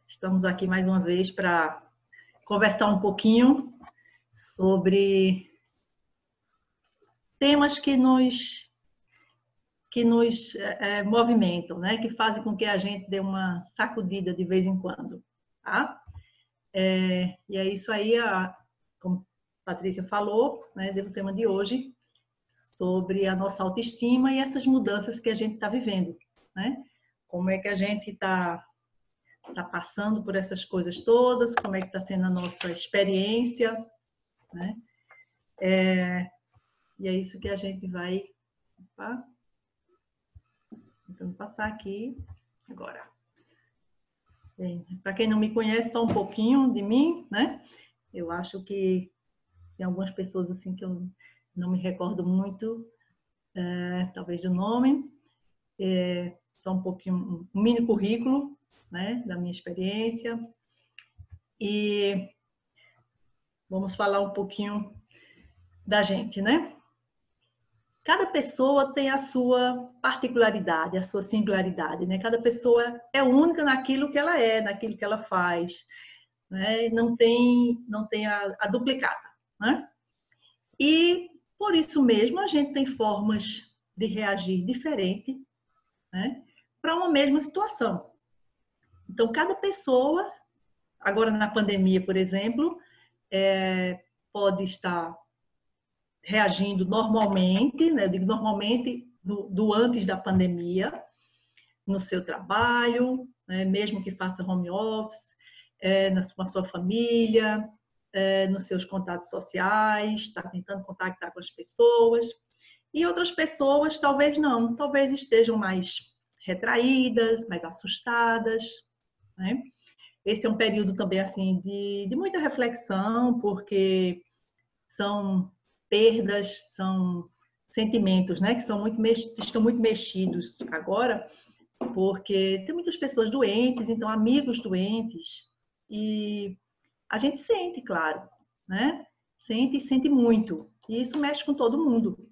Estamos aqui mais uma vez para conversar um pouquinho sobre temas que nos movimentam, né? Que fazem com que a gente dê uma sacudida de vez em quando, tá? E é isso aí, como a Patrícia falou, né, do tema de hoje, sobre a nossa autoestima e essas mudanças que a gente está vivendo, né? Como é que a gente está passando por essas coisas todas, como é que está sendo a nossa experiência, né? E é isso que a gente vai tentando passar aqui agora. Para quem não me conhece, só um pouquinho de mim, né? Eu acho que tem algumas pessoas assim que eu não me recordo muito, talvez do nome. Só um pouquinho, um mini currículo, né, da minha experiência. E vamos falar um pouquinho da gente, né? Cada pessoa tem a sua particularidade, a sua singularidade, né? Cada pessoa é única naquilo que ela é, naquilo que ela faz, né? Não tem a duplicata, né? E por isso mesmo a gente tem formas de reagir diferente, né, para uma mesma situação. Então cada pessoa, agora na pandemia, por exemplo, pode estar reagindo normalmente, né? Eu digo normalmente do antes da pandemia, no seu trabalho, né? Mesmo que faça home office, com a sua família, nos seus contatos sociais, está tentando contactar com as pessoas. E outras pessoas talvez não, talvez estejam mais retraídas, mais assustadas, né? Esse é um período também assim de muita reflexão, porque são perdas, são sentimentos, né, que estão muito mexidos agora, porque tem muitas pessoas doentes, então amigos doentes, e a gente sente, claro, né? Sente e sente muito, e isso mexe com todo mundo.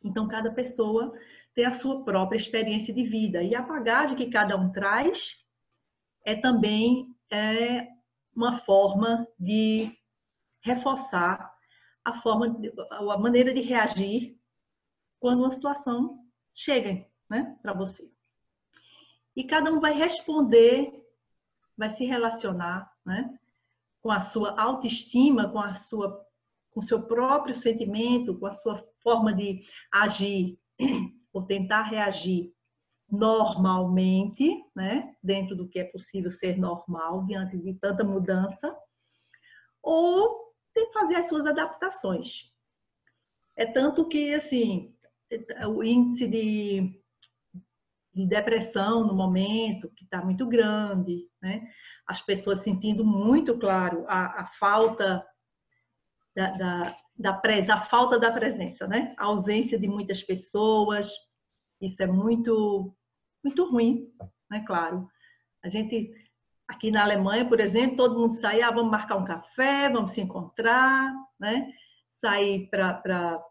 Então cada pessoa tem a sua própria experiência de vida, e a bagagem que cada um traz também uma forma de reforçar a maneira de reagir quando uma situação chega, né, para você. E cada um vai responder, vai se relacionar, né, com a sua autoestima, com o seu próprio sentimento, com a sua forma de agir ou tentar reagir normalmente, né, dentro do que é possível ser normal diante de tanta mudança, ou tem que fazer as suas adaptações. É tanto que, assim, o índice de depressão no momento, que está muito grande, né? As pessoas sentindo muito, claro, a falta a falta da presença, né? A ausência de muitas pessoas, isso é muito, muito ruim, né? Claro. A gente, aqui na Alemanha, por exemplo, todo mundo sai, vamos marcar um café, vamos se encontrar, né? Sair para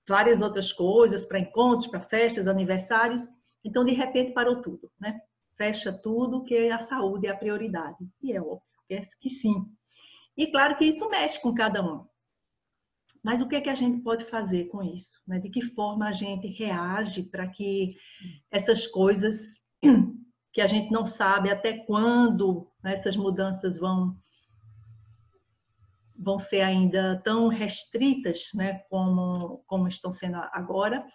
várias outras coisas, para encontros, para festas, aniversários. Então, de repente, parou tudo, né? Fecha tudo, que a saúde é a prioridade. E é óbvio que sim. E claro que isso mexe com cada um. Mas o que é que a gente pode fazer com isso? Né? De que forma a gente reage para que essas coisas que a gente não sabe até quando, né, essas mudanças vão ser ainda tão restritas, né, como estão sendo agora.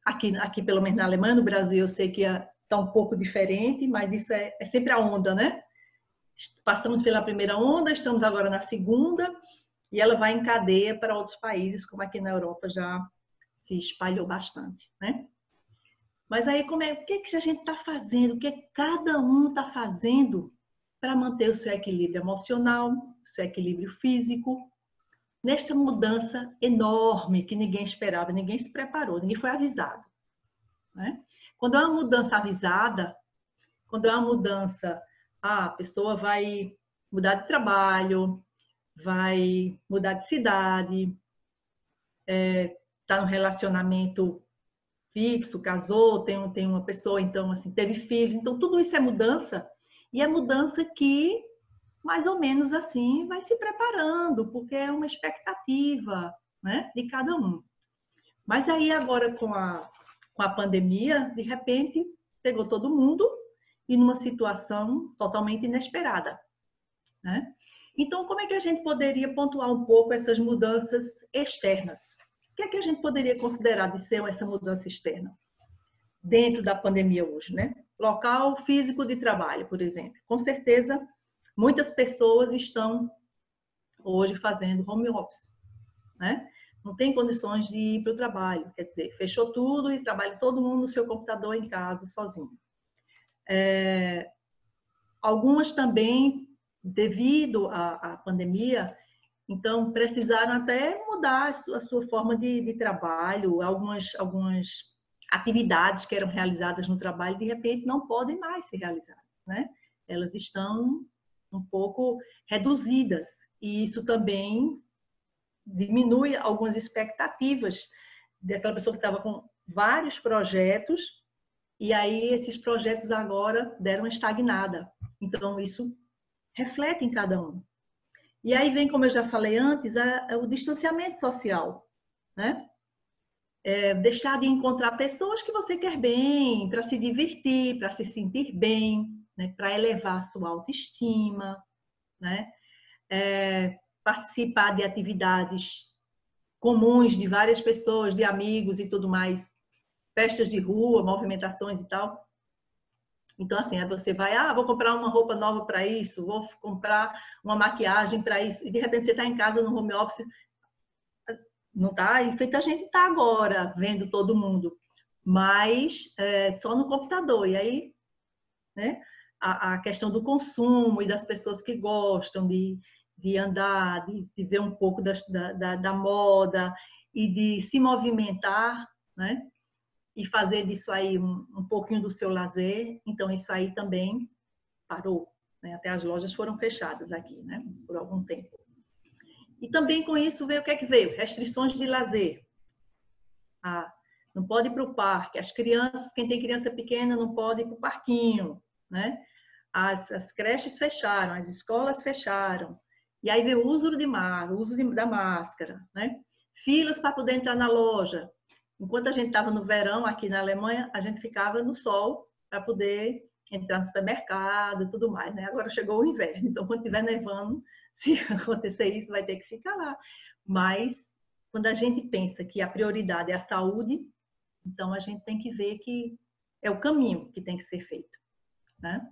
Aqui, pelo menos na Alemanha, no Brasil, eu sei que está um pouco diferente, mas isso é sempre a onda, né? Passamos pela primeira onda, estamos agora na segunda, e ela vai em cadeia para outros países, como aqui na Europa já se espalhou bastante, né? Mas aí, o que a gente está fazendo? O que cada um está fazendo para manter o seu equilíbrio emocional, o seu equilíbrio físico, nesta mudança enorme que ninguém esperava, ninguém se preparou, ninguém foi avisado, né? Quando é uma mudança avisada, quando é uma mudança, a pessoa vai mudar de trabalho, vai mudar de cidade, está no relacionamento fixo, casou, tem uma pessoa, então, assim, teve filho. Então, tudo isso é mudança. E é mudança que, mais ou menos assim, vai se preparando, porque é uma expectativa, né, de cada um. Mas aí, agora, com a pandemia, de repente, pegou todo mundo e numa situação totalmente inesperada, né? Então, como é que a gente poderia pontuar um pouco essas mudanças externas? O que é que a gente poderia considerar de ser essa mudança externa dentro da pandemia hoje, né? Local físico de trabalho, por exemplo. Com certeza, muitas pessoas estão hoje fazendo home office, né? Não tem condições de ir para o trabalho, quer dizer, fechou tudo e trabalha todo mundo no seu computador em casa, sozinho. Algumas também, devido à pandemia, então precisaram até mudar a sua forma de trabalho, algumas atividades que eram realizadas no trabalho, de repente não podem mais ser realizadas, né? Elas estão um pouco reduzidas, e isso também diminui algumas expectativas daquela pessoa que estava com vários projetos, e aí esses projetos agora deram uma estagnada. Então, isso reflete em cada um. E aí vem, como eu já falei antes, o distanciamento social, né? Deixar de encontrar pessoas que você quer bem, para se divertir, para se sentir bem, né? Para elevar a sua autoestima, né? Participar de atividades comuns de várias pessoas, de amigos e tudo mais, festas de rua, movimentações e tal. Então, assim, aí você vai, vou comprar uma roupa nova para isso, vou comprar uma maquiagem para isso, e de repente você está em casa no home office, não está? E feita a gente está agora, vendo todo mundo, mas só no computador. E aí, né, a questão do consumo e das pessoas que gostam de andar, de ver um pouco da moda e de se movimentar, né? E fazer disso aí um pouquinho do seu lazer. Então, isso aí também parou, né? Até as lojas foram fechadas aqui, né? Por algum tempo. E também com isso veio o que é que veio? Restrições de lazer. Não pode ir para o parque. As crianças, quem tem criança pequena, não pode ir para o parquinho, né? As creches fecharam, as escolas fecharam. E aí veio o uso da máscara, né? Filas para poder entrar na loja. Enquanto a gente estava no verão aqui na Alemanha, a gente ficava no sol para poder entrar no supermercado e tudo mais, né? Agora chegou o inverno, então quando estiver nevando, se acontecer isso, vai ter que ficar lá. Mas quando a gente pensa que a prioridade é a saúde, então a gente tem que ver que é o caminho que tem que ser feito, né?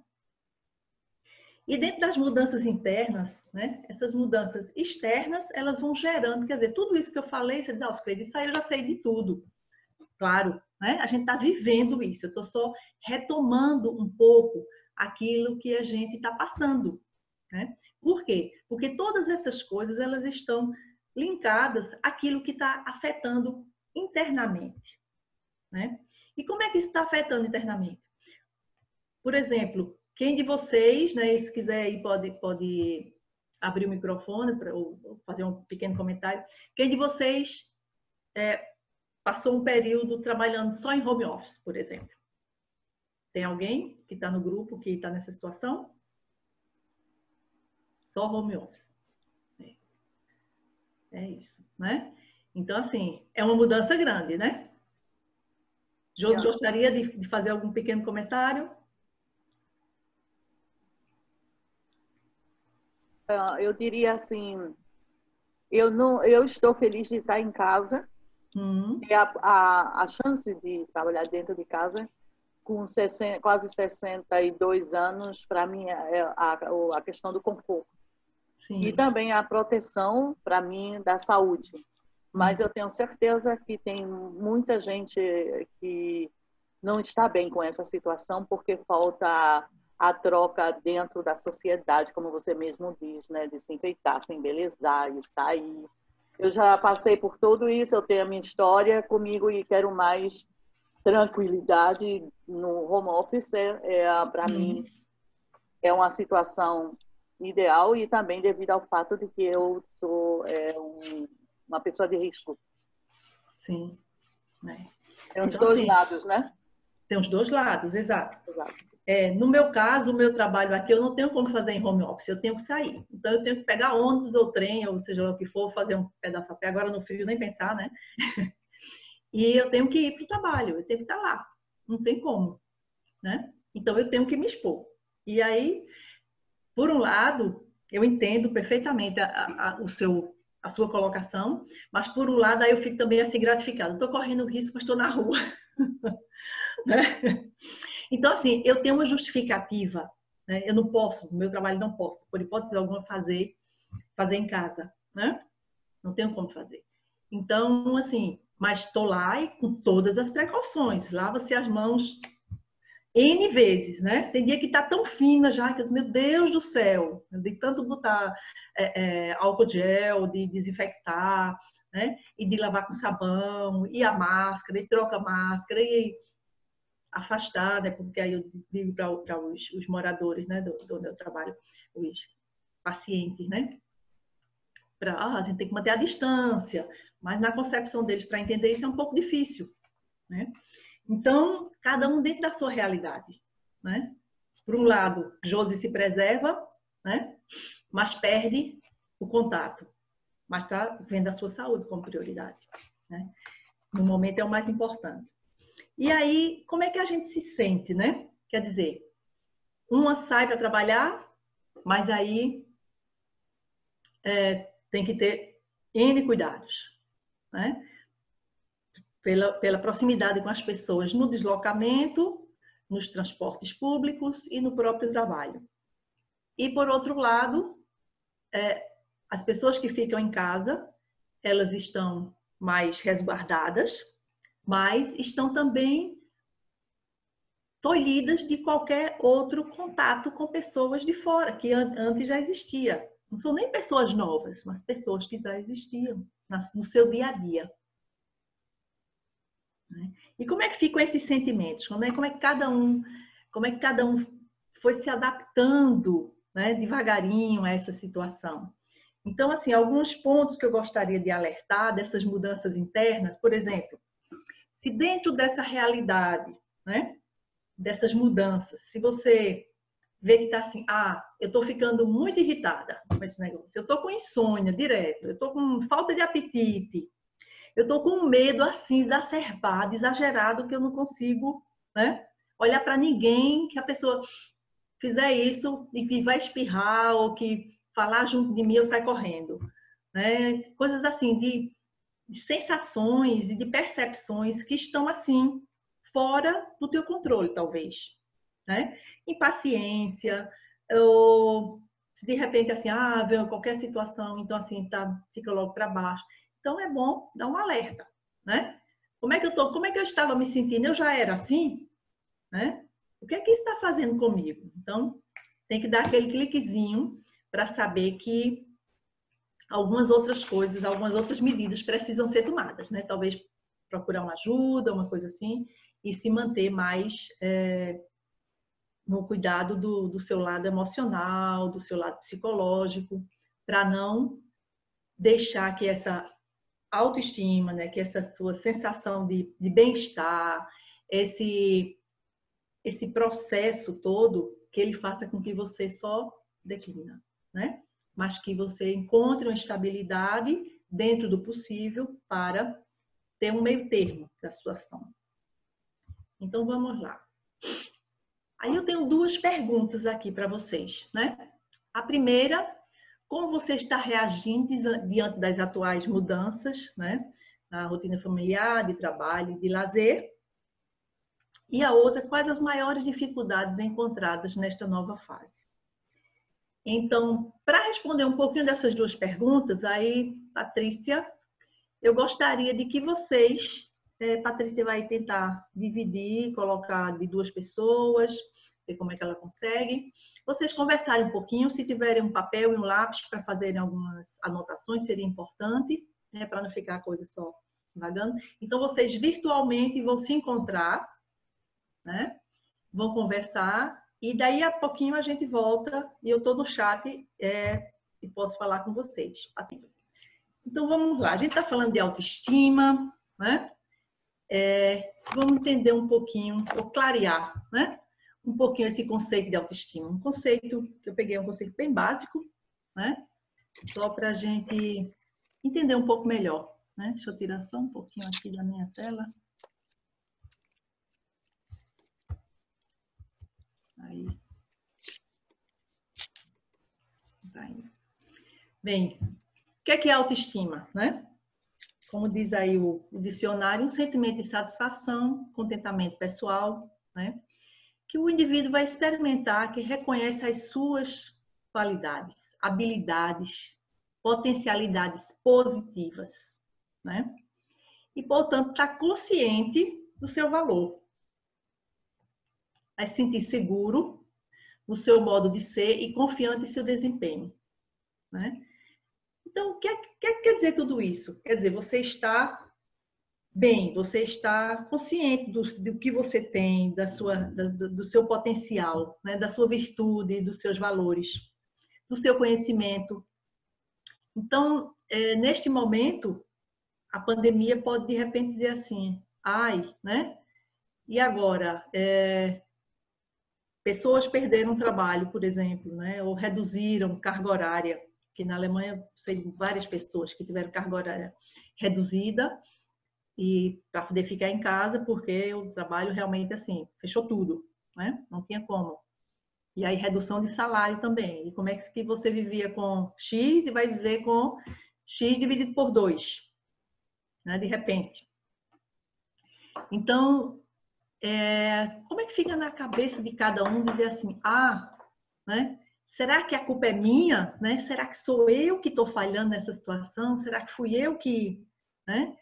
E dentro das mudanças internas, né, essas mudanças externas, elas vão gerando, quer dizer, tudo isso que eu falei, você diz, Fred, isso aí eu já sei de tudo. Claro, né? A gente está vivendo isso, eu estou só retomando um pouco aquilo que a gente está passando, né? Por quê? Porque todas essas coisas, elas estão linkadas àquilo que está afetando internamente, né? E como é que isso está afetando internamente? Por exemplo, quem de vocês, né, se quiser aí pode abrir o microfone para fazer um pequeno comentário. Quem de vocês passou um período trabalhando só em home office, por exemplo? Tem alguém que está no grupo que está nessa situação? Só home office. É isso, né? Então, assim, é uma mudança grande, né? Josi, gostaria de fazer algum pequeno comentário? Eu diria assim, eu estou feliz de estar em casa. E a chance de trabalhar dentro de casa com quase 62 anos, para mim, é a questão do conforto. Sim. E também a proteção, para mim, da saúde. Mas eu tenho certeza que tem muita gente que não está bem com essa situação porque falta a troca dentro da sociedade, como você mesmo diz, né? De se enfeitar, se embelezar, de sair. Eu já passei por tudo isso, eu tenho a minha história comigo e quero mais tranquilidade no home office. Para mim, é uma situação ideal e também devido ao fato de que eu sou uma pessoa de risco. Sim. Tem os dois lados, né? Tem os dois lados, exato. Exato. No meu caso, o meu trabalho aqui, eu não tenho como fazer em home office, eu tenho que sair. Então, eu tenho que pegar ônibus ou trem, ou seja o que for, fazer um pedaço a pé. Agora, no frio, nem pensar, né? E eu tenho que ir para o trabalho, eu tenho que estar lá. Não tem como, né? Então, eu tenho que me expor. E aí, por um lado, eu entendo perfeitamente a sua colocação, mas por um lado, aí eu fico também assim gratificada. Estou correndo risco, mas estou na rua. Né? Então, assim, eu tenho uma justificativa, né? Eu não posso, no meu trabalho não posso, por hipótese alguma, fazer em casa, né? Não tenho como fazer. Então, assim, mas estou lá e com todas as precauções. Lava-se as mãos N vezes, né? Tem dia que tá tão fina já, que, meu Deus do céu, de tanto botar álcool gel, de desinfectar, né? E de lavar com sabão, e a máscara, e troca a máscara, e afastar, né? Porque aí eu digo para os moradores, né? Do meu trabalho, os pacientes, né? A gente tem que manter a distância, mas na concepção deles, para entender isso, é um pouco difícil, né? Então, cada um dentro da sua realidade, né? Por um lado, Josi se preserva, né? Mas perde o contato, mas está vendo a sua saúde como prioridade, né? No momento é o mais importante. E aí, como é que a gente se sente, né? Quer dizer, uma sai para trabalhar, mas aí tem que ter N cuidados, né? Pela proximidade com as pessoas no deslocamento, nos transportes públicos e no próprio trabalho. E, por outro lado, as pessoas que ficam em casa, elas estão mais resguardadas, mas estão também tolhidas de qualquer outro contato com pessoas de fora, que antes já existia. Não são nem pessoas novas, mas pessoas que já existiam no seu dia a dia. E como é que ficam esses sentimentos? Como é que cada um foi se adaptando, né, devagarinho a essa situação? Então, assim, alguns pontos que eu gostaria de alertar dessas mudanças internas, por exemplo, se dentro dessa realidade, né, dessas mudanças, se você vê que está assim, eu estou ficando muito irritada com esse negócio, eu estou com insônia direto, eu estou com falta de apetite, eu estou com um medo assim, exacerbado, exagerado, que eu não consigo, né, olhar para ninguém, que a pessoa fizer isso e que vai espirrar ou que falar junto de mim, eu saio correndo. Né? Coisas assim, de sensações e de percepções que estão assim, fora do teu controle, talvez. Né? Impaciência, ou se de repente assim, vê qualquer situação, então assim, fica logo para baixo. Então é bom dar um alerta, né? Como é que eu estava me sentindo? Eu já era assim, né? O que é que isso está fazendo comigo? Então, tem que dar aquele cliquezinho para saber que algumas outras coisas, algumas outras medidas precisam ser tomadas, né? Talvez procurar uma ajuda, uma coisa assim, e se manter mais no cuidado do seu lado emocional, do seu lado psicológico, para não deixar que essa autoestima, né, que essa sua sensação de bem-estar, esse processo todo, que ele faça com que você só declina, né? Mas que você encontre uma estabilidade dentro do possível para ter um meio termo da situação. Então, vamos lá. Aí eu tenho duas perguntas aqui para vocês, né? A primeira, como você está reagindo diante das atuais mudanças, né? Na rotina familiar, de trabalho, de lazer. E a outra, quais as maiores dificuldades encontradas nesta nova fase? Então, para responder um pouquinho dessas duas perguntas, aí, Patrícia, eu gostaria de que vocês, Patrícia vai tentar dividir, colocar de duas pessoas, ver como é que ela consegue. Vocês conversarem um pouquinho, se tiverem um papel e um lápis para fazerem algumas anotações, seria importante, né, para não ficar a coisa só vagando. Então, vocês virtualmente vão se encontrar, né? Vão conversar e daí a pouquinho a gente volta e eu estou no chat e posso falar com vocês. Então vamos lá, a gente está falando de autoestima, né? vamos entender um pouquinho, ou clarear, né? Um pouquinho esse conceito de autoestima. Um conceito que eu peguei, um conceito bem básico, né? Só para a gente entender um pouco melhor, né? Deixa eu tirar só um pouquinho aqui da minha tela. Aí. Bem, o que é autoestima, né? Como diz aí o dicionário, um sentimento de satisfação, contentamento pessoal, né? Que o indivíduo vai experimentar, que reconhece as suas qualidades, habilidades, potencialidades positivas, né? E, portanto, está consciente do seu valor. Vai se sentir seguro no seu modo de ser e confiante em seu desempenho, né? Então, o que quer dizer tudo isso? Quer dizer, você está bem, você está consciente do que você tem, do seu potencial, né? Da sua virtude, dos seus valores, do seu conhecimento. Então, neste momento, a pandemia pode de repente dizer assim, ai, né? E agora? Pessoas perderam o trabalho, por exemplo, né? Ou reduziram carga horária, que na Alemanha sei várias pessoas que tiveram carga horária reduzida e para poder ficar em casa, porque o trabalho realmente assim fechou tudo, né? Não tinha como. E aí redução de salário também. E como é que você vivia com X e vai viver com X dividido por 2, né? De repente. Então, como é que fica na cabeça de cada um dizer assim, né? Será que a culpa é minha? Né? Será que sou eu que estou falhando nessa situação? Será que fui eu que, né?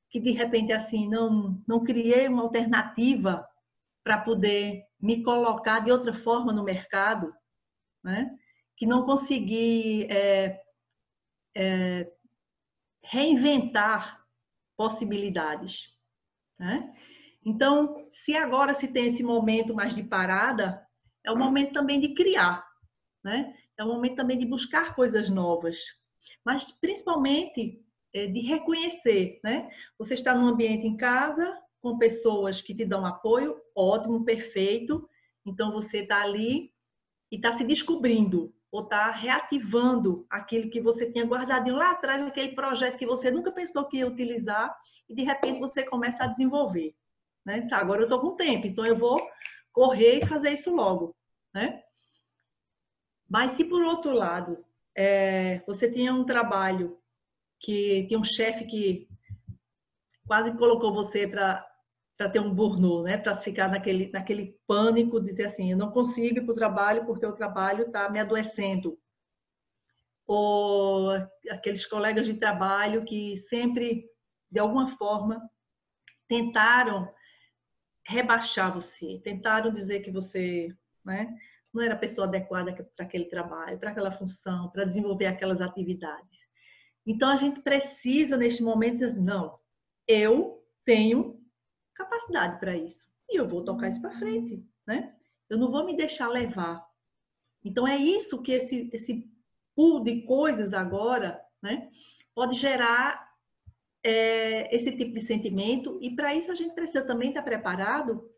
Que de repente assim não criei uma alternativa para poder me colocar de outra forma no mercado, né? Que não consegui reinventar possibilidades, né? Então, se agora se tem esse momento mais de parada, é o momento também de criar, né? É o momento também de buscar coisas novas, mas principalmente de reconhecer, né? Você está num ambiente em casa, com pessoas que te dão apoio, ótimo, perfeito. Então, você está ali e está se descobrindo, ou está reativando aquilo que você tinha guardadinho lá atrás, aquele projeto que você nunca pensou que ia utilizar, e de repente você começa a desenvolver. Né? Agora eu estou com tempo, então eu vou correr e fazer isso logo. Né? Mas se por outro lado, você tinha um trabalho que tinha um chefe que quase colocou você para ter um burnout, né? Para ficar naquele pânico, dizer assim, eu não consigo ir para o trabalho porque o trabalho está me adoecendo. Ou aqueles colegas de trabalho que sempre, de alguma forma, tentaram rebaixar você, tentaram dizer que você, né, não era a pessoa adequada para aquele trabalho, para aquela função, para desenvolver aquelas atividades. Então, a gente precisa, neste momento, dizer assim, não, eu tenho capacidade para isso. E eu vou tocar isso para frente, né? Eu não vou me deixar levar. Então, é isso que esse pool de coisas agora, né, pode gerar esse tipo de sentimento. E para isso a gente precisa também estar preparado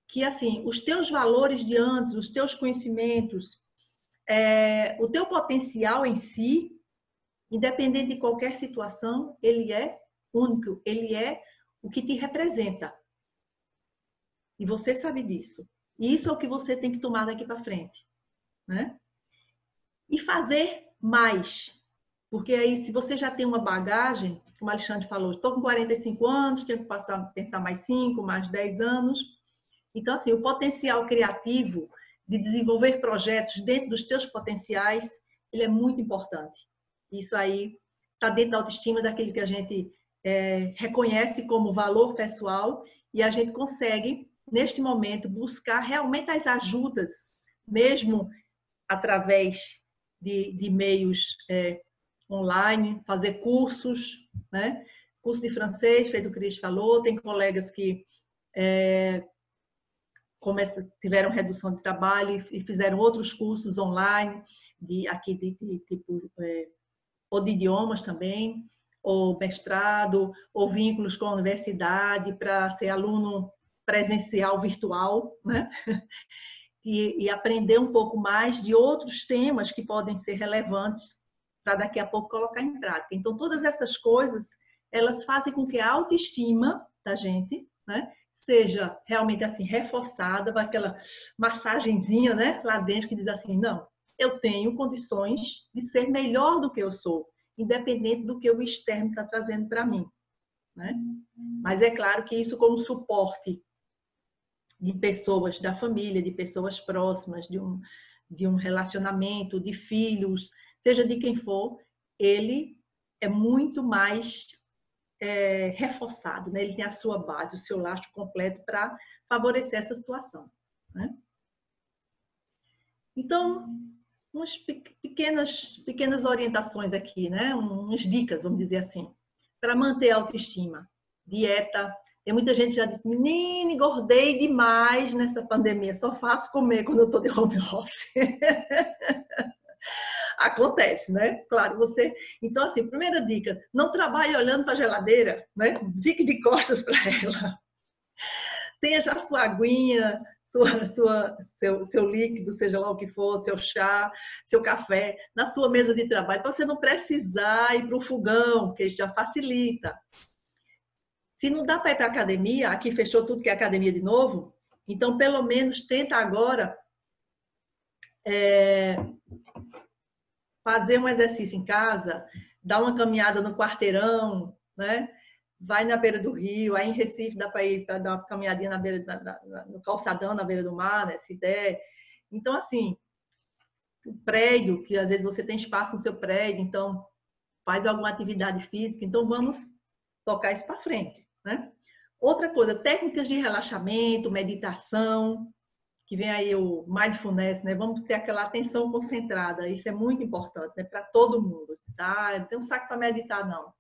que, assim, os teus valores de antes, os teus conhecimentos, o teu potencial em si, independente de qualquer situação, ele é único, ele é o que te representa. E você sabe disso. E isso é o que você tem que tomar daqui para frente, né? E fazer mais. Porque aí, se você já tem uma bagagem, como a Alexandre falou, estou com 45 anos, tenho que pensar mais 5, mais 10 anos. Então, assim, o potencial criativo de desenvolver projetos dentro dos teus potenciais, ele é muito importante. Isso aí está dentro da autoestima, daquilo que a gente reconhece como valor pessoal, e a gente consegue, neste momento, buscar realmente as ajudas, mesmo através de meios online, fazer cursos, né? Curso de francês, feito o Cris falou, tem colegas que tiveram redução de trabalho e fizeram outros cursos online, ou de idiomas também. ou mestrado, ou vínculos com a universidade para ser aluno presencial virtual, né? E aprender um pouco mais de outros temas que podem ser relevantes para daqui a pouco colocar em prática. Então, todas essas coisas, elas fazem com que a autoestima da gente, né, seja realmente assim reforçada, vai aquela massagenzinha, né, lá dentro que diz assim, não, eu tenho condições de ser melhor do que eu sou, independente do que o externo está trazendo para mim, né? Mas é claro que isso como suporte de pessoas da família, de pessoas próximas, de um relacionamento, de filhos, seja de quem for, ele é muito mais reforçado, né? Ele tem a sua base, o seu lastro completo para favorecer essa situação, né? Então, umas pequenas orientações aqui, né? Umas dicas, vamos dizer assim, para manter a autoestima. Dieta. Tem muita gente que já disse, menina, engordei demais nessa pandemia, só faço comer quando eu estou de home office. Acontece, né? Claro, você... Então, assim, primeira dica, não trabalhe olhando para a geladeira, né? Fique de costas para ela. Tenha já sua aguinha, seu líquido, seja lá o que for, seu chá, seu café, na sua mesa de trabalho, para você não precisar ir para o fogão, que isso já facilita. Se não dá para ir para a academia, aqui fechou tudo que é academia de novo, então pelo menos tenta agora fazer um exercício em casa, dar uma caminhada no quarteirão, né? Vai na beira do rio, aí em Recife dá para ir para dar uma caminhadinha na beira, no calçadão, na beira do mar, né? Se der. Então, assim, o prédio, que às vezes você tem espaço no seu prédio, então faz alguma atividade física, então vamos tocar isso para frente, né? Outra coisa, técnicas de relaxamento, meditação, que vem aí o mindfulness, né? Vamos ter aquela atenção concentrada, isso é muito importante, né? Para todo mundo, tá? Não tem um saco para meditar, não.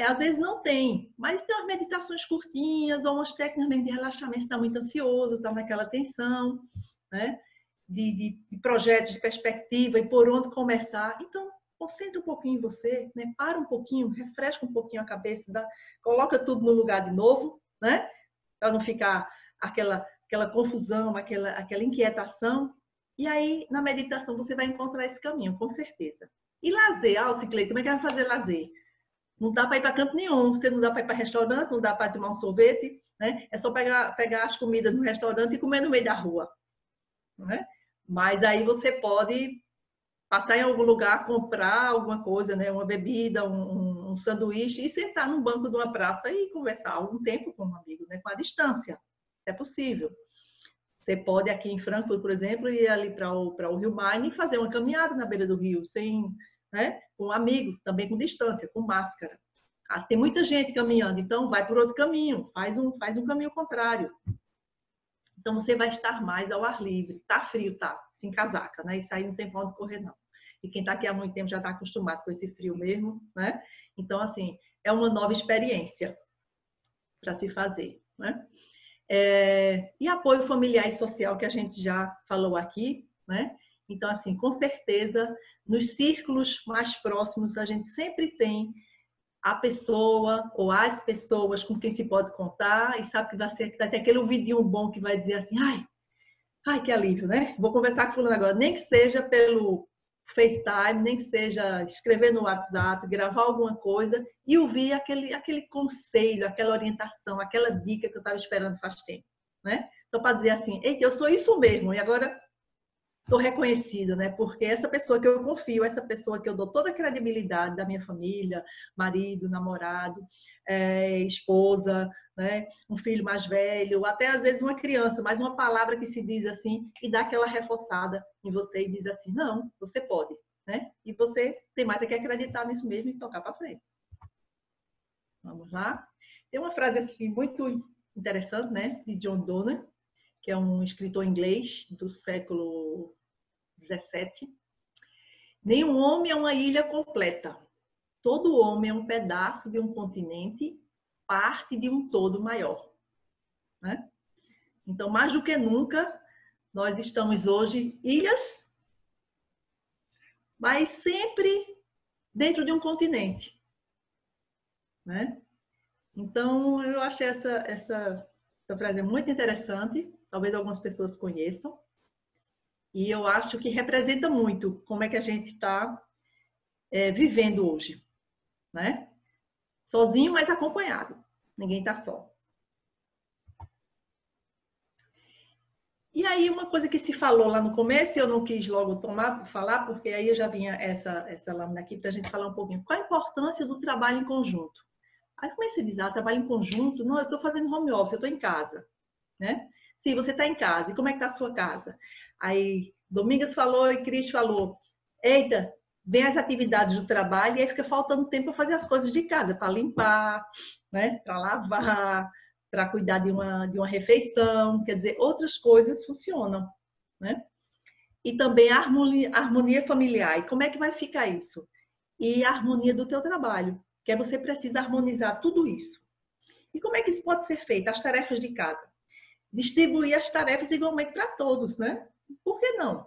Às vezes não tem, mas tem umas meditações curtinhas ou umas técnicas de relaxamento, está muito ansioso, está naquela tensão, né? De projetos, de perspectiva e por onde começar. Então, concentre um pouquinho em você, né? Para um pouquinho, refresca um pouquinho a cabeça, coloca tudo no lugar de novo, né? Para não ficar aquela confusão, aquela inquietação. E aí, na meditação, você vai encontrar esse caminho, com certeza. E lazer, Ciclete, como é que vai fazer lazer? Não dá para ir para canto nenhum, você não dá para ir para restaurante, não dá para tomar um sorvete, né? É só pegar as comidas no restaurante e comer no meio da rua, né? Mas aí você pode passar em algum lugar, comprar alguma coisa, né? Uma bebida, um sanduíche e sentar num banco de uma praça e conversar algum tempo com um amigo, né? Com a distância, é possível. Você pode aqui em Frankfurt, por exemplo, ir ali para o Rio Main e fazer uma caminhada na beira do rio, sem, né? Com um amigo, também com distância, com máscara. Tem muita gente caminhando, então vai por outro caminho, faz um caminho contrário. Então você vai estar mais ao ar livre. Tá frio, tá? Se encasaca, né? Isso aí não tem pra onde correr, não. E quem tá aqui há muito tempo já está acostumado com esse frio mesmo, né? Então, assim, é uma nova experiência para se fazer, né? E apoio familiar e social, que a gente já falou aqui, né? Então, assim, com certeza, nos círculos mais próximos, a gente sempre tem a pessoa ou as pessoas com quem se pode contar e sabe que vai ter aquele vidinho bom que vai dizer assim, ai, que alívio, né? Vou conversar com fulano agora, nem que seja pelo FaceTime, nem que seja escrever no WhatsApp, gravar alguma coisa e ouvir aquele conselho, aquela orientação, aquela dica que eu estava esperando faz tempo, né? Então, para dizer assim, eita, eu sou isso mesmo e agora estou reconhecida, né? Porque essa pessoa que eu confio, essa pessoa que eu dou toda a credibilidade da minha família, marido, namorado, esposa, né? Um filho mais velho, até às vezes uma criança, mas uma palavra que se diz assim e dá aquela reforçada em você e diz assim, não, você pode, né? E você tem mais é que acreditar nisso mesmo e tocar para frente. Vamos lá? Tem uma frase assim muito interessante, né? De John Donne, que é um escritor inglês do século 17. Nenhum homem é uma ilha completa. Todo homem é um pedaço de um continente, parte de um todo maior, né? Então, mais do que nunca, nós estamos hoje ilhas, mas sempre dentro de um continente. né? Então, eu achei essa frase muito interessante, talvez algumas pessoas conheçam, e eu acho que representa muito como é que a gente está vivendo hoje, né? Sozinho, mas acompanhado. Ninguém está só. E aí, uma coisa que se falou lá no começo, eu não quis logo falar, porque aí eu já vinha essa lâmina aqui para a gente falar um pouquinho. Qual a importância do trabalho em conjunto? Aí comecei a dizer, trabalho em conjunto? Não, eu estou fazendo home office, eu estou em casa, né? Sim, você está em casa. E como é que está a sua casa? Aí, Domingas falou e Cris falou, eita, vem as atividades do trabalho e aí fica faltando tempo para fazer as coisas de casa, para limpar, né? Para lavar, para cuidar de uma refeição, quer dizer, outras coisas funcionam, né? E também a harmonia familiar. E como é que vai ficar isso? E a harmonia do teu trabalho, que é você precisa harmonizar tudo isso. E como é que isso pode ser feito? As tarefas de casa. Distribuir as tarefas igualmente para todos, né? Por que não?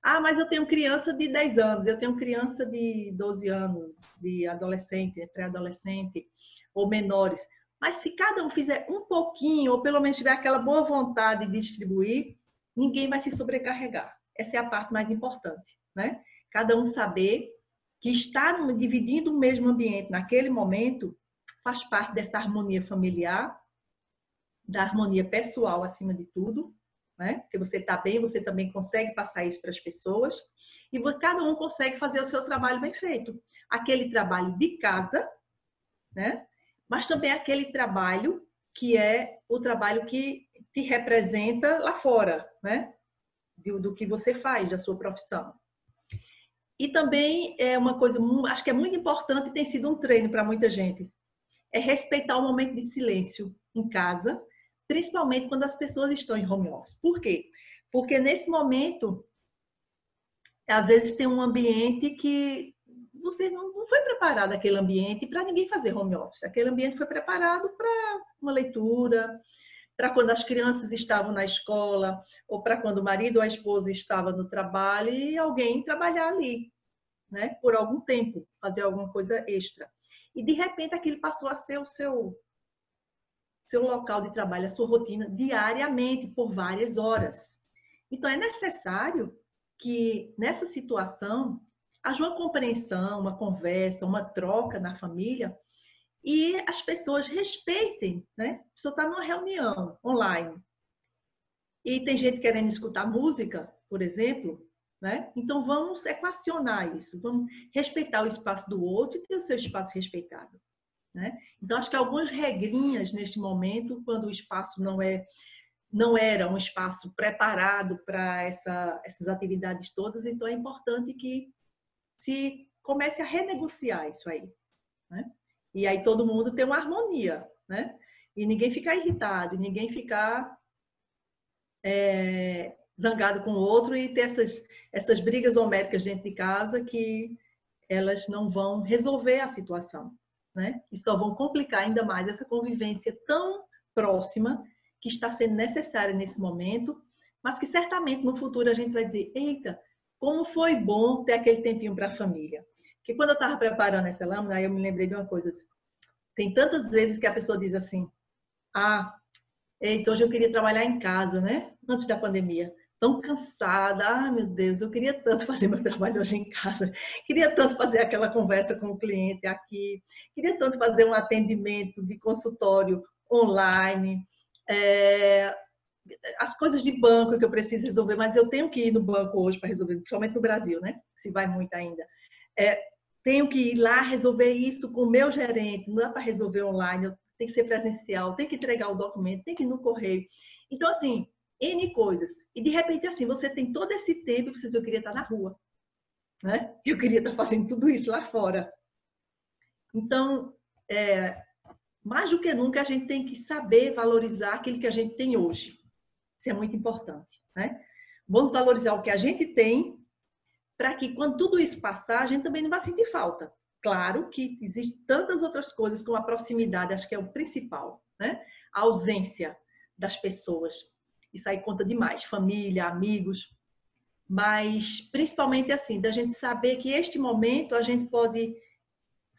Ah, mas eu tenho criança de 10 anos, eu tenho criança de 12 anos, de adolescente, pré-adolescente ou menores. Mas se cada um fizer um pouquinho, ou pelo menos tiver aquela boa vontade de distribuir, ninguém vai se sobrecarregar. Essa é a parte mais importante, né? Cada um saber que estar dividindo o mesmo ambiente naquele momento faz parte dessa harmonia familiar, da harmonia pessoal acima de tudo, né? Porque você está bem, você também consegue passar isso para as pessoas e cada um consegue fazer o seu trabalho bem feito. Aquele trabalho de casa, né? Mas também aquele trabalho que é o trabalho que te representa lá fora, né? Do que você faz, da sua profissão. E também é uma coisa, acho que é muito importante e tem sido um treino para muita gente, é respeitar o momento de silêncio em casa, principalmente quando as pessoas estão em home office. Por quê? Porque nesse momento, às vezes tem um ambiente que você não foi preparado aquele ambiente para ninguém fazer home office. Aquele ambiente foi preparado para uma leitura, para quando as crianças estavam na escola, ou para quando o marido ou a esposa estava no trabalho e alguém trabalhar ali, né? Por algum tempo, fazer alguma coisa extra. E de repente aquilo passou a ser o seu local de trabalho, a sua rotina diariamente, por várias horas. Então é necessário que nessa situação haja uma compreensão, uma conversa, uma troca na família e as pessoas respeitem, né? A pessoa está numa reunião online e tem gente querendo escutar música, por exemplo, né? Então vamos equacionar isso, vamos respeitar o espaço do outro e ter o seu espaço respeitado, né? Então acho que algumas regrinhas neste momento, quando o espaço não era um espaço preparado para essas atividades todas, então é importante que se comece a renegociar isso aí, né? E aí todo mundo tem uma harmonia, né? E ninguém ficar irritado, ninguém ficar zangado com o outro e ter essas brigas homéricas dentro de casa que elas não vão resolver a situação, né? E só vão complicar ainda mais essa convivência tão próxima que está sendo necessária nesse momento, mas que certamente no futuro a gente vai dizer, eita, como foi bom ter aquele tempinho para a família. Porque quando eu estava preparando essa lâmina, aí eu me lembrei de uma coisa. Tem tantas vezes que a pessoa diz assim, eita, hoje eu queria trabalhar em casa, né? Antes da pandemia. Tão cansada, meu Deus, eu queria tanto fazer meu trabalho hoje em casa, queria tanto fazer aquela conversa com o cliente aqui, queria tanto fazer um atendimento de consultório online, as coisas de banco que eu preciso resolver, mas eu tenho que ir no banco hoje para resolver, principalmente no Brasil, né? Se vai muito ainda. Tenho que ir lá resolver isso com o meu gerente, não dá para resolver online, tem que ser presencial, tem que entregar o documento, tem que ir no correio. Então, assim, N coisas. E de repente, assim, você tem todo esse tempo e você diz, eu queria estar na rua, né? Eu queria estar fazendo tudo isso lá fora. Então, mais do que nunca, a gente tem que saber valorizar aquilo que a gente tem hoje. Isso é muito importante, né? Vamos valorizar o que a gente tem para que quando tudo isso passar, a gente também não vai sentir falta. Claro que existem tantas outras coisas, como a proximidade, acho que é o principal, né? A ausência das pessoas. Isso aí conta demais, família, amigos, mas principalmente assim, da gente saber que este momento a gente pode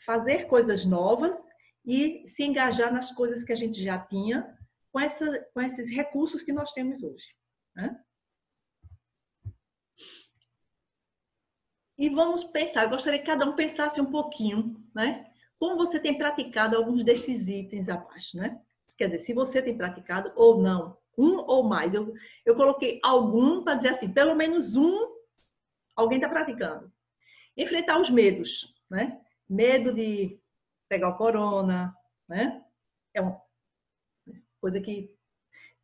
fazer coisas novas e se engajar nas coisas que a gente já tinha com esses recursos que nós temos hoje, né? E vamos pensar, eu gostaria que cada um pensasse um pouquinho, né? Como você tem praticado alguns desses itens abaixo, né? Quer dizer, se você tem praticado ou não, um ou mais. Eu coloquei algum para dizer assim, pelo menos um, alguém está praticando. Enfrentar os medos, né? Medo de pegar o corona, né? É uma coisa que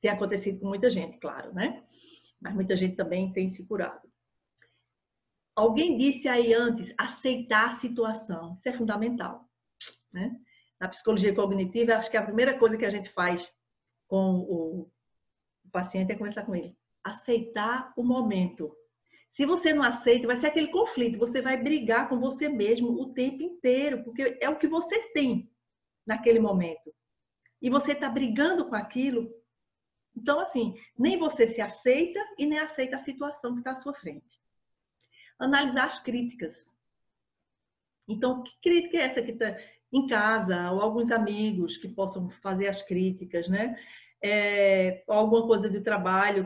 tem acontecido com muita gente, claro, né? Mas muita gente também tem se curado. Alguém disse aí antes, aceitar a situação. Isso é fundamental, né? Na psicologia cognitiva, acho que a primeira coisa que a gente faz com o paciente é conversar com ele. Aceitar o momento. Se você não aceita, vai ser aquele conflito. Você vai brigar com você mesmo o tempo inteiro, porque é o que você tem naquele momento. E você está brigando com aquilo. Então, assim, nem você se aceita e nem aceita a situação que está à sua frente. Analisar as críticas. Então, que crítica é essa que está em casa, ou alguns amigos que possam fazer as críticas, né? Alguma coisa de trabalho,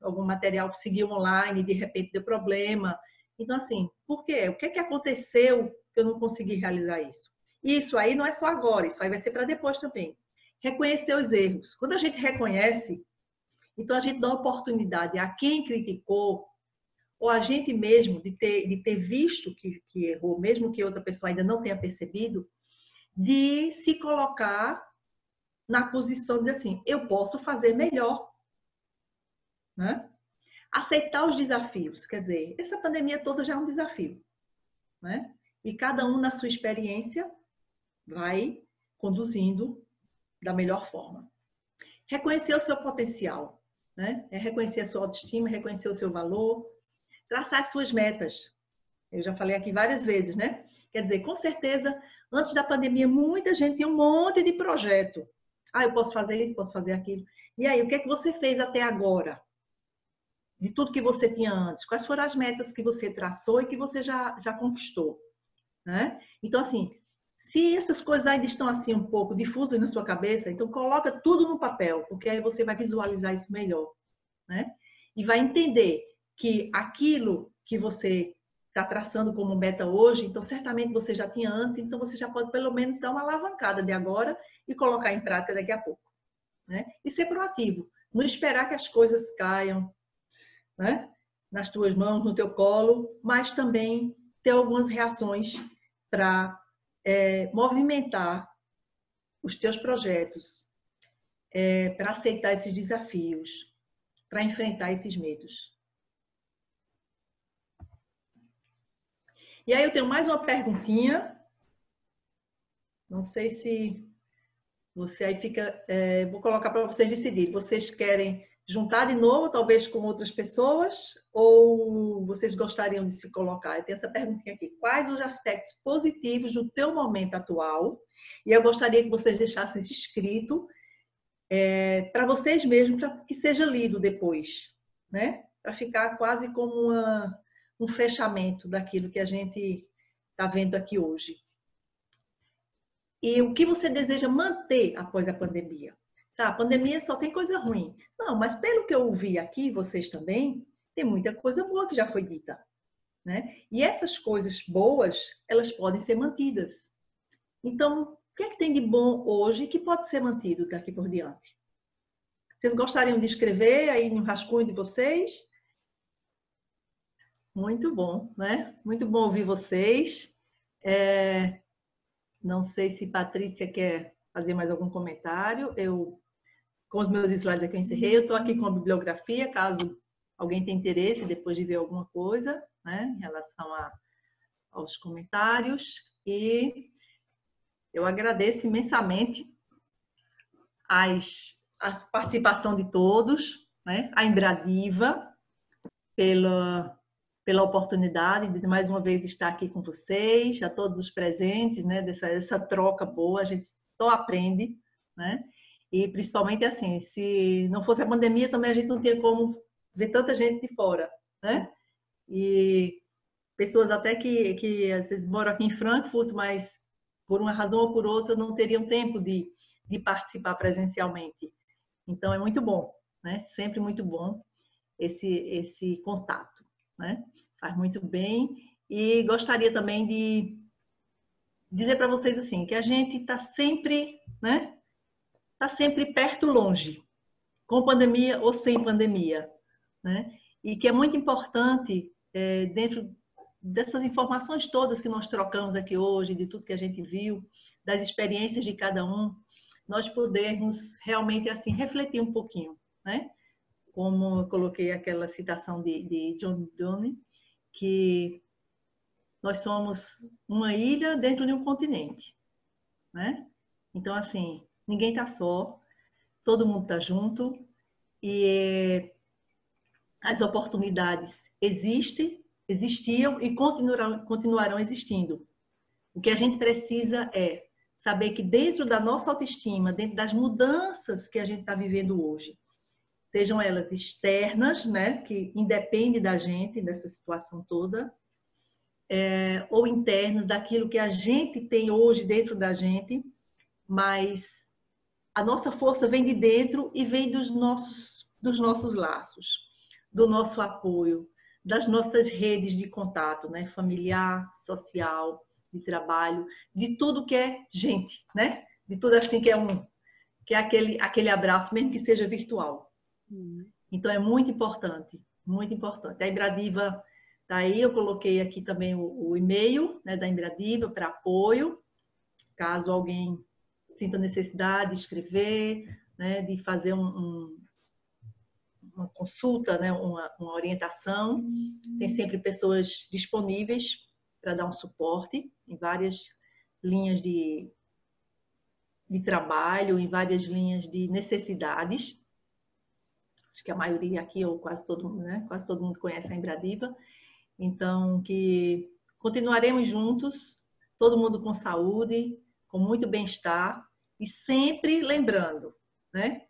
algum material que seguiu online e de repente deu problema. Então, assim, por quê? O que é que aconteceu que eu não consegui realizar isso? Isso aí não é só agora, isso aí vai ser para depois também. Reconhecer os erros. Quando a gente reconhece, então a gente dá oportunidade a quem criticou, ou a gente mesmo, de ter visto que errou, mesmo que outra pessoa ainda não tenha percebido, de se colocar na posição de assim, eu posso fazer melhor, né? Aceitar os desafios, quer dizer, essa pandemia toda já é um desafio, né? E cada um na sua experiência vai conduzindo da melhor forma. Reconhecer o seu potencial, né? É reconhecer a sua autoestima, reconhecer o seu valor, traçar as suas metas. Eu já falei aqui várias vezes, né? Quer dizer, com certeza, antes da pandemia, muita gente tinha um monte de projeto. Eu posso fazer isso, posso fazer aquilo. E aí, o que é que você fez até agora? De tudo que você tinha antes? Quais foram as metas que você traçou e que você já conquistou? Né? Então, assim, se essas coisas ainda estão assim um pouco difusas na sua cabeça, então coloca tudo no papel, porque aí você vai visualizar isso melhor, né? E vai entender que aquilo que você está traçando como meta hoje, então certamente você já tinha antes, então você já pode pelo menos dar uma alavancada de agora e colocar em prática daqui a pouco, né? E ser proativo, não esperar que as coisas caiam, né, nas tuas mãos, no teu colo, mas também ter algumas reações para movimentar os teus projetos, para aceitar esses desafios, para enfrentar esses medos. E aí eu tenho mais uma perguntinha. Não sei se você aí fica... vou colocar para vocês decidirem. Vocês querem juntar de novo, talvez com outras pessoas, ou vocês gostariam de se colocar? Eu tenho essa perguntinha aqui. Quais os aspectos positivos do teu momento atual? E eu gostaria que vocês deixassem isso escrito para vocês mesmos, para que seja lido depois, né? Para ficar quase como um fechamento daquilo que a gente está vendo aqui hoje. E o que você deseja manter após a pandemia? Sabe, a pandemia só tem coisa ruim. Não, mas pelo que eu ouvi aqui, vocês também, tem muita coisa boa que já foi dita, né? E essas coisas boas, elas podem ser mantidas. Então, o que é que tem de bom hoje que pode ser mantido daqui por diante? Vocês gostariam de escrever aí no rascunho de vocês? Muito bom, né? Muito bom ouvir vocês. Não sei se Patrícia quer fazer mais algum comentário. Com os meus slides aqui eu encerrei. Eu estou aqui com a bibliografia, caso alguém tenha interesse depois de ver alguma coisa, né, em relação aos comentários. E eu agradeço imensamente a participação de todos, né, a Embradiva, pela oportunidade de mais uma vez estar aqui com vocês, a todos os presentes, né, dessa troca boa, a gente só aprende, né? E principalmente assim, se não fosse a pandemia também a gente não tinha como ver tanta gente de fora, né? E pessoas até que às vezes moram aqui em Frankfurt, mas por uma razão ou por outra, não teriam tempo de participar presencialmente. Então, é muito bom, né? Sempre muito bom esse contato, né? Faz muito bem. E gostaria também de dizer para vocês assim, que a gente está sempre, né? Está sempre perto, longe, com pandemia ou sem pandemia, né? E que é muito importante, dentro dessas informações todas que nós trocamos aqui hoje, de tudo que a gente viu, das experiências de cada um, nós podermos realmente assim refletir um pouquinho, né? Como eu coloquei aquela citação de John Donne, que nós somos uma ilha dentro de um continente, né? Então, assim, ninguém está só, todo mundo está junto e as oportunidades existiam e continuarão existindo. O que a gente precisa é saber que dentro da nossa autoestima, dentro das mudanças que a gente está vivendo hoje, sejam elas externas, né, que independem da gente, dessa situação toda, ou internas, daquilo que a gente tem hoje dentro da gente, mas a nossa força vem de dentro e vem dos nossos laços, do nosso apoio, das nossas redes de contato, né, familiar, social, de trabalho, de tudo que é gente, né? De tudo assim que é aquele abraço, mesmo que seja virtual. Então é muito importante, muito importante. A Embradiva tá aí, eu coloquei aqui também o e-mail, né, da Embradiva para apoio, caso alguém sinta necessidade de escrever, né, de fazer uma consulta, né, uma orientação. Tem sempre pessoas disponíveis para dar um suporte em várias linhas de trabalho, em várias linhas de necessidades. Acho que a maioria aqui, ou quase todo mundo, né? Quase todo mundo conhece a Embradiva. Então, que continuaremos juntos, todo mundo com saúde, com muito bem-estar, e sempre lembrando, né,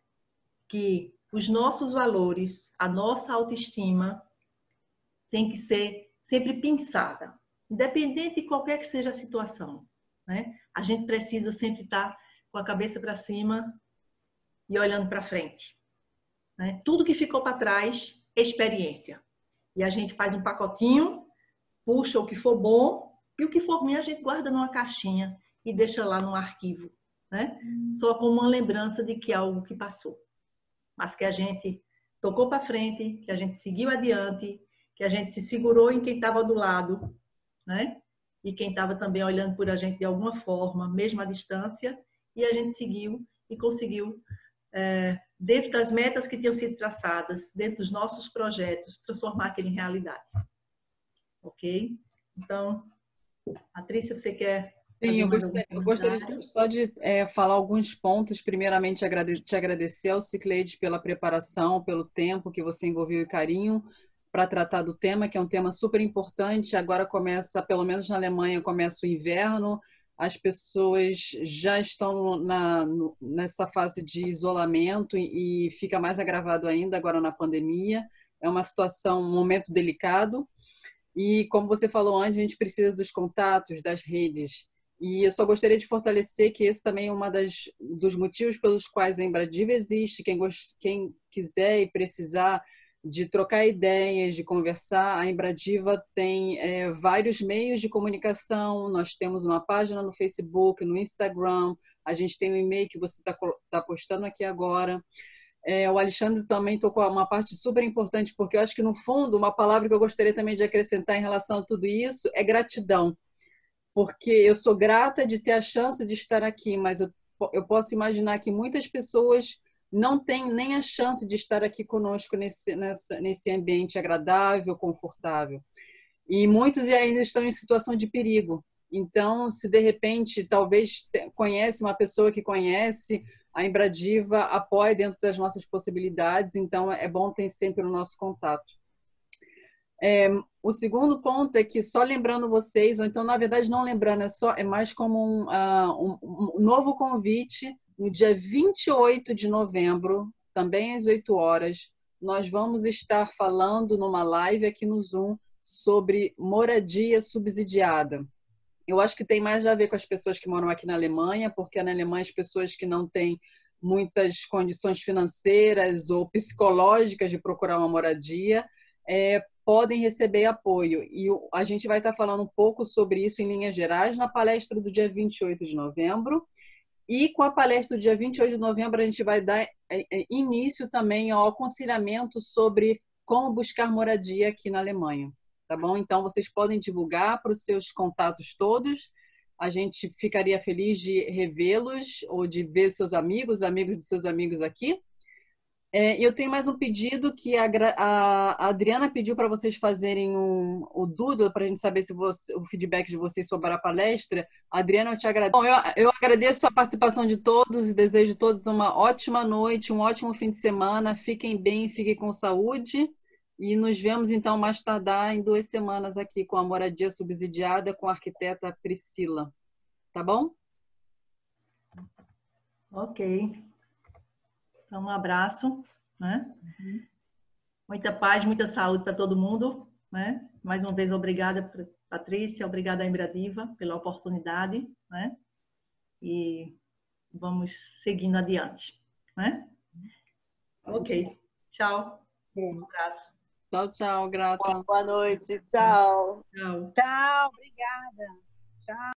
que os nossos valores, a nossa autoestima tem que ser sempre pensada, independente de qualquer que seja a situação, né? A gente precisa sempre estar com a cabeça para cima e olhando para frente, né? Tudo que ficou para trás é experiência. E a gente faz um pacotinho, puxa o que for bom e o que for ruim a gente guarda numa caixinha e deixa lá no arquivo, né? Só como uma lembrança de que é algo que passou, mas que a gente tocou para frente, que a gente seguiu adiante, que a gente se segurou em quem estava do lado, né? E quem estava também olhando por a gente de alguma forma, mesmo à distância, e a gente seguiu e conseguiu, dentro das metas que tinham sido traçadas, dentro dos nossos projetos, transformar aquilo em realidade. Ok? Então, Patrícia, você quer... Sim, eu gostaria só de falar alguns pontos. Primeiramente, te agradecer ao Cicleide pela preparação, pelo tempo que você envolveu e carinho para tratar do tema, que é um tema super importante. Agora começa, pelo menos na Alemanha, começa o inverno, as pessoas já estão nessa fase de isolamento e fica mais agravado ainda agora na pandemia. É uma situação, um momento delicado. E, como você falou antes, a gente precisa dos contatos, das redes. E eu só gostaria de fortalecer que esse também é um dos motivos pelos quais a Embradiva existe. Quem quiser e precisar de trocar ideias, de conversar, a Embradiva tem vários meios de comunicação. Nós temos uma página no Facebook, no Instagram, a gente tem um e-mail que você está postando aqui agora. O Alexandre também tocou uma parte super importante, porque eu acho que, no fundo, uma palavra que eu gostaria também de acrescentar em relação a tudo isso é gratidão. Porque eu sou grata de ter a chance de estar aqui, mas eu posso imaginar que muitas pessoas não têm nem a chance de estar aqui conosco nesse ambiente agradável, confortável. E muitos ainda estão em situação de perigo. Então, se de repente, talvez conhece uma pessoa que conhece, a Embradiva apoia dentro das nossas possibilidades, então é bom ter sempre o nosso contato. O segundo ponto é que, só lembrando vocês, ou então, na verdade, não lembrando, é mais como um novo convite. No dia 28 de novembro, também às 8 horas, nós vamos estar falando numa live aqui no Zoom sobre moradia subsidiada. Eu acho que tem mais a ver com as pessoas que moram aqui na Alemanha, porque na Alemanha as pessoas que não têm muitas condições financeiras ou psicológicas de procurar uma moradia podem receber apoio. E a gente vai estar falando um pouco sobre isso em linhas gerais na palestra do dia 28 de novembro. E com a palestra do dia 28 de novembro, a gente vai dar início também ao aconselhamento sobre como buscar moradia aqui na Alemanha. Tá bom? Então, vocês podem divulgar para os seus contatos todos. A gente ficaria feliz de revê-los ou de ver seus amigos, amigos dos seus amigos aqui. Eu tenho mais um pedido que a Adriana pediu para vocês fazerem o doodle para a gente saber se o feedback de vocês sobre a palestra. Adriana, eu te agradeço. Bom, eu agradeço a participação de todos e desejo a todos uma ótima noite, um ótimo fim de semana. Fiquem bem, fiquem com saúde. E nos vemos, então, mais tardar em 2 semanas aqui com a moradia subsidiada com a arquiteta Priscila. Tá bom? Ok. Então, um abraço, né? Muita paz, muita saúde para todo mundo, né? Mais uma vez, obrigada, Patrícia, obrigada a Embradiva pela oportunidade, né? E vamos seguindo adiante, né? Ok. Tchau. Um abraço. Tchau, tchau, grata. Boa noite. Tchau. Tchau. Tchau, obrigada. Tchau.